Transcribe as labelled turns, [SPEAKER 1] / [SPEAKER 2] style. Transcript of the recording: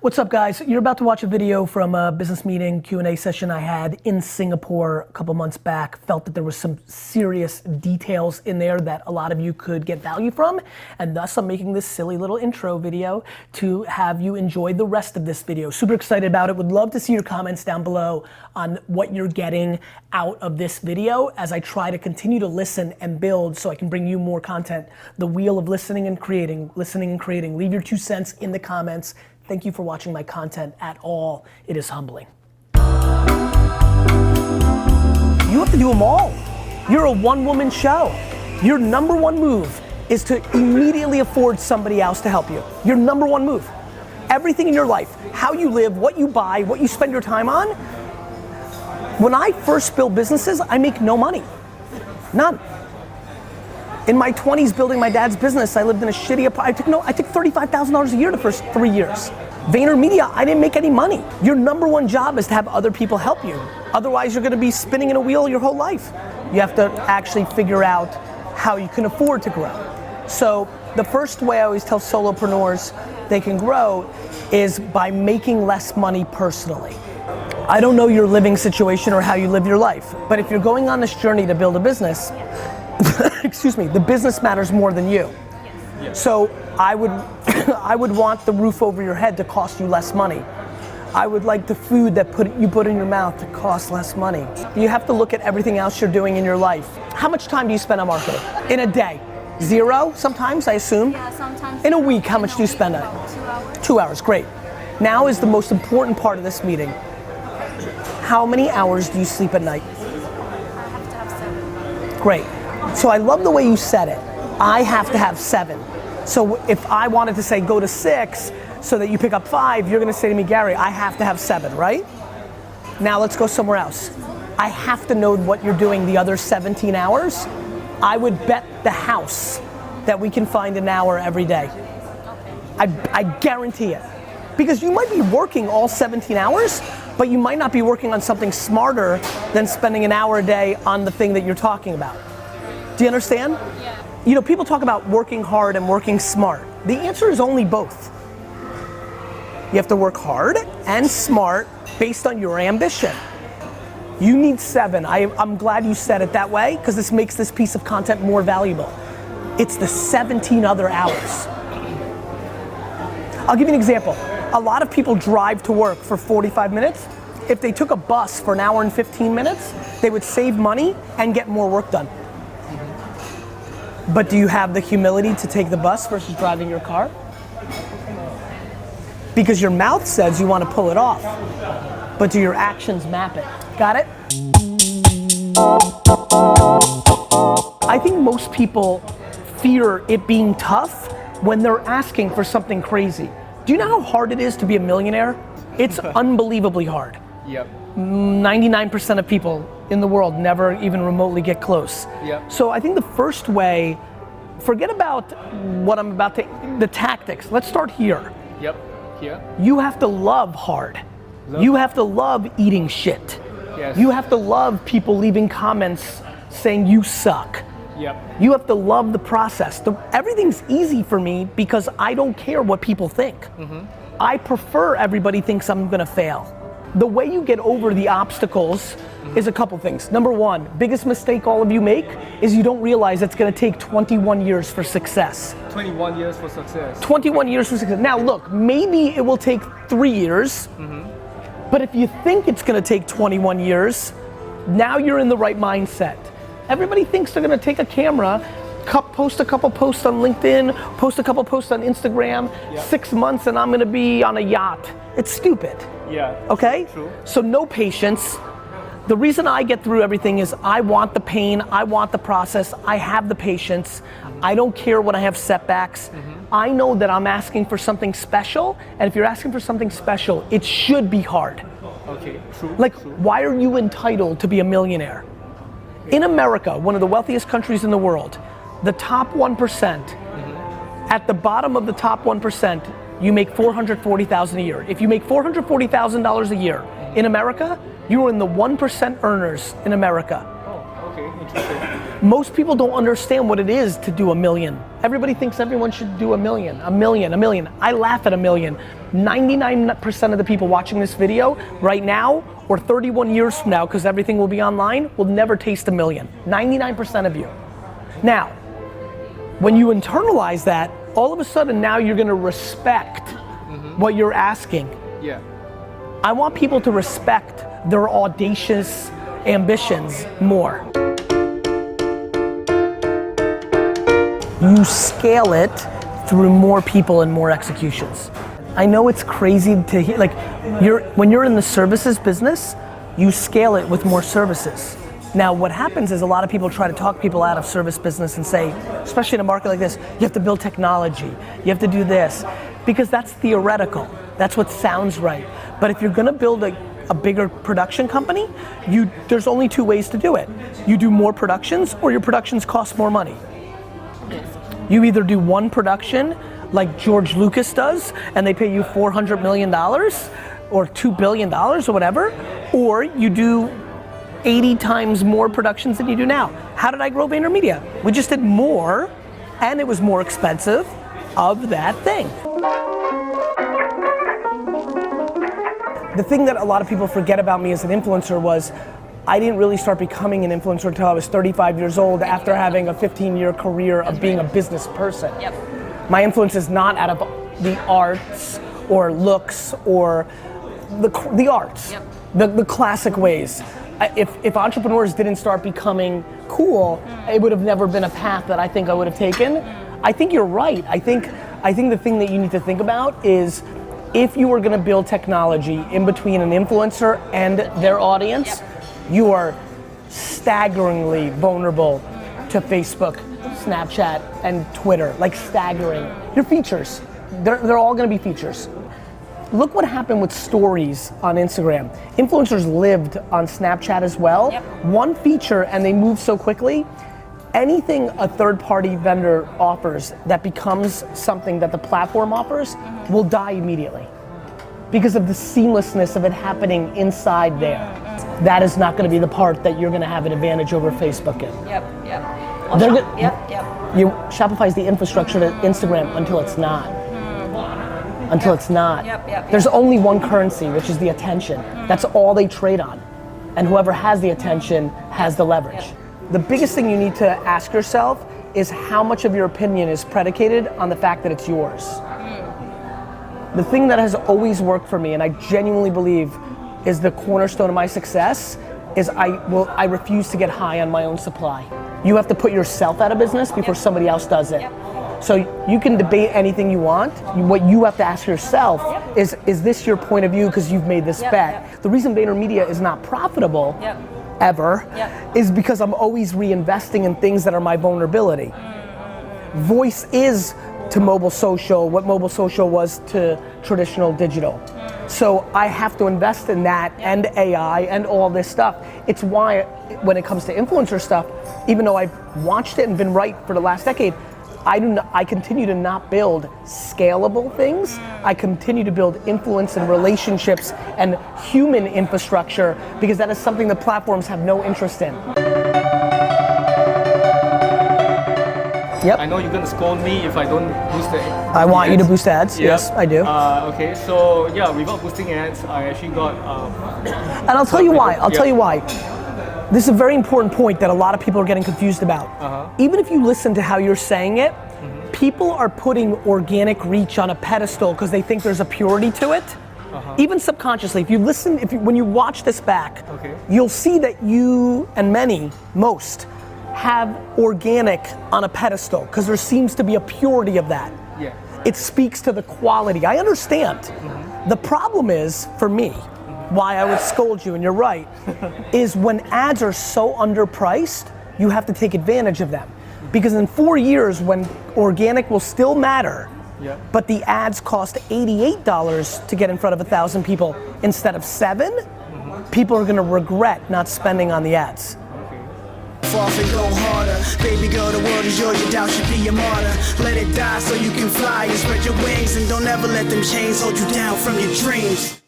[SPEAKER 1] What's up, guys? You're about to watch a video from a business meeting Q&A session I had in Singapore a couple months back. Felt that there was some serious details in there that a lot of you could get value from, and thus I'm making this silly little intro video to have you enjoy the rest of this video. Super excited about it. Would love to see your comments down below on what you're getting out of this video as I try to continue to listen and build so I can bring you more content. The wheel of listening and creating, listening and creating. Leave your 2 cents in the comments. Thank you for watching my content at all. It is humbling. You have to do them all. You're a one-woman show. Your number one move is to immediately afford somebody else to help you. Your number one move. Everything in your life, how you live, what you buy, what you spend your time on. When I first build businesses, I make no money. None. In my 20s building my dad's business, I lived in a shitty apartment. I took $35,000 a year the first 3 years. VaynerMedia, I didn't make any money. Your number one job is to have other people help you. Otherwise, you're gonna be spinning in a wheel your whole life. You have to actually figure out how you can afford to grow. So the first way I always tell solopreneurs they can grow is by making less money personally. I don't know your living situation or how you live your life, but if you're going on this journey to build a business, excuse me, the business matters more than you. Yes. So I would want the roof over your head to cost you less money. I would like the food that you put in your mouth to cost less money. You have to look at everything else you're doing in your life. How much time do you spend on marketing? In a day? 0 sometimes, I assume?
[SPEAKER 2] Yeah, sometimes.
[SPEAKER 1] In a week, how much do you spend on it?
[SPEAKER 2] 2 hours.
[SPEAKER 1] 2 hours, great. Now is the most important part of this meeting. How many hours do you sleep at night?
[SPEAKER 2] I have to have 7.
[SPEAKER 1] Great. So I love the way you said it. I have to have 7. So if I wanted to say go to 6 so that you pick up 5, you're gonna say to me, Gary, I have to have 7, right? Now let's go somewhere else. I have to know what you're doing the other 17 hours. I would bet the house that we can find an hour every day. I guarantee it. Because you might be working all 17 hours, but you might not be working on something smarter than spending an hour a day on the thing that you're talking about. Do you understand?
[SPEAKER 2] Yeah.
[SPEAKER 1] You know, people talk about working hard and working smart. The answer is only both. You have to work hard and smart based on your ambition. You need 7. I'm glad you said it that way because this makes this piece of content more valuable. It's the 17 other hours. I'll give you an example. A lot of people drive to work for 45 minutes. If they took a bus for an hour and 15 minutes, they would save money and get more work done. But do you have the humility to take the bus versus driving your car? Because your mouth says you want to pull it off, but do your actions map it? Got it? I think most people fear it being tough when they're asking for something crazy. Do you know how hard it is to be a millionaire? It's unbelievably hard.
[SPEAKER 3] Yep.
[SPEAKER 1] 99% of people in the world never even remotely get close.
[SPEAKER 3] Yep.
[SPEAKER 1] So I think the first way, forget about what I'm about to, the tactics. Let's start here.
[SPEAKER 3] Yep. Here.
[SPEAKER 1] You have to love hard. You have to love eating shit.
[SPEAKER 3] Yes.
[SPEAKER 1] You have to love people leaving comments saying you suck.
[SPEAKER 3] Yep.
[SPEAKER 1] You have to love the process. Everything's easy for me because I don't care what people think. Mm-hmm. I prefer everybody thinks I'm gonna fail. The way you get over the obstacles is a couple things. Number 1, biggest mistake all of you make is you don't realize it's gonna take 21 years for success.
[SPEAKER 3] 21 years for success.
[SPEAKER 1] 21 years for success. Now look, maybe it will take 3 years, but if you think it's gonna take 21 years, now you're in the right mindset. Everybody thinks they're gonna take a camera, post a couple posts on LinkedIn, post a couple posts on Instagram, 6 months and I'm gonna be on a yacht. It's stupid.
[SPEAKER 3] Yeah.
[SPEAKER 1] Okay?
[SPEAKER 3] True.
[SPEAKER 1] So no patience. The reason I get through everything is I want the pain, I want the process, I have the patience. I don't care when I have setbacks. I know that I'm asking for something special, and if you're asking for something special, it should be hard.
[SPEAKER 3] Okay, true.
[SPEAKER 1] Like,
[SPEAKER 3] true.
[SPEAKER 1] why are you entitled to be a millionaire? In America, one of the wealthiest countries in the world, the top 1%, at the bottom of the top 1%, you make $440,000 a year. If you make $440,000 a year in America, you're in the 1% earners in America.
[SPEAKER 3] Oh, okay, interesting.
[SPEAKER 1] Most people don't understand what it is to do a million. Everybody thinks everyone should do a million. I laugh at a million. 99% of the people watching this video right now, or 31 years from now, because everything will be online, will never taste a million. 99% of you. Now, when you internalize that, all of a sudden now you're gonna respect what you're asking.
[SPEAKER 3] Yeah.
[SPEAKER 1] I want people to respect their audacious ambitions more. You scale it through more people and more executions. I know it's crazy to hear, like, when you're in the services business, you scale it with more services. Now what happens is a lot of people try to talk people out of service business and say, especially in a market like this, you have to build technology, you have to do this, because that's theoretical. That's what sounds right. But if you're gonna build a bigger production company, there's only two ways to do it. You do more productions, or your productions cost more money. You either do one production like George Lucas does, and they pay you $400 million or $2 billion or whatever, or you do 80 times more productions than you do now. How did I grow VaynerMedia? We just did more, and it was more expensive of that thing. The thing that a lot of people forget about me as an influencer was I didn't really start becoming an influencer until I was 35 years old after having a 15-year career of being a business person.
[SPEAKER 2] Yep.
[SPEAKER 1] My influence is not out of the arts or looks or the arts,
[SPEAKER 2] Yep.
[SPEAKER 1] the classic ways. If entrepreneurs didn't start becoming cool, it would have never been a path that I think I would have taken. I think you're right. I think the thing that you need to think about is if you were gonna build technology in between an influencer and their audience, you are staggeringly vulnerable to Facebook, Snapchat, and Twitter, like staggering. Your features, they're all gonna be features. Look what happened with stories on Instagram. Influencers lived on Snapchat as well.
[SPEAKER 2] Yep.
[SPEAKER 1] One feature and they move so quickly. Anything a third-party vendor offers that becomes something that the platform offers will die immediately because of the seamlessness of it happening inside there. That is not gonna be the part that you're gonna have an advantage over Facebook in.
[SPEAKER 2] Yep.
[SPEAKER 1] Shopify is the infrastructure to Instagram until it's not. Until it's not. There's only one currency, which is the attention. That's all they trade on. And whoever has the attention has the leverage. The biggest thing you need to ask yourself is how much of your opinion is predicated on the fact that it's yours. The thing that has always worked for me, and I genuinely believe is the cornerstone of my success, is I refuse to get high on my own supply. You have to put yourself out of business before somebody else does it. So you can debate anything you want. What you have to ask yourself is this your point of view because you've made this bet? The reason VaynerMedia is not profitable ever is because I'm always reinvesting in things that are my vulnerability. Voice is to mobile social what mobile social was to traditional digital. So I have to invest in that and AI and all this stuff. It's why when it comes to influencer stuff, even though I've watched it and been right for the last decade, I continue to not build scalable things. I continue to build influence and relationships and human infrastructure because that is something the platforms have no interest in. Yep.
[SPEAKER 3] I know you're gonna scold me if I don't boost the
[SPEAKER 1] I want you to boost ads.
[SPEAKER 3] Yep.
[SPEAKER 1] Yes, I do.
[SPEAKER 3] Okay, so yeah, without boosting ads, I actually got.
[SPEAKER 1] And I'll tell you why. I'll tell you why. This is a very important point that a lot of people are getting confused about. Even if you listen to how you're saying it, people are putting organic reach on a pedestal because they think there's a purity to it. Even subconsciously, if you listen, when you watch this back, you'll see that you and most have organic on a pedestal because there seems to be a purity of that. It speaks to the quality. I understand. The problem is, for me, why I would scold you, and you're right, is when ads are so underpriced, you have to take advantage of them. Because in 4 years, when organic will still matter, but the ads cost $88 to get in front of 1,000 people instead of 7, people are gonna regret not spending on the ads.
[SPEAKER 4] Off and go harder. Baby girl, the world is yours, your doubt should be a martyr. Let it die so you can fly and spread your wings, and don't ever let them chains hold you down from your dreams.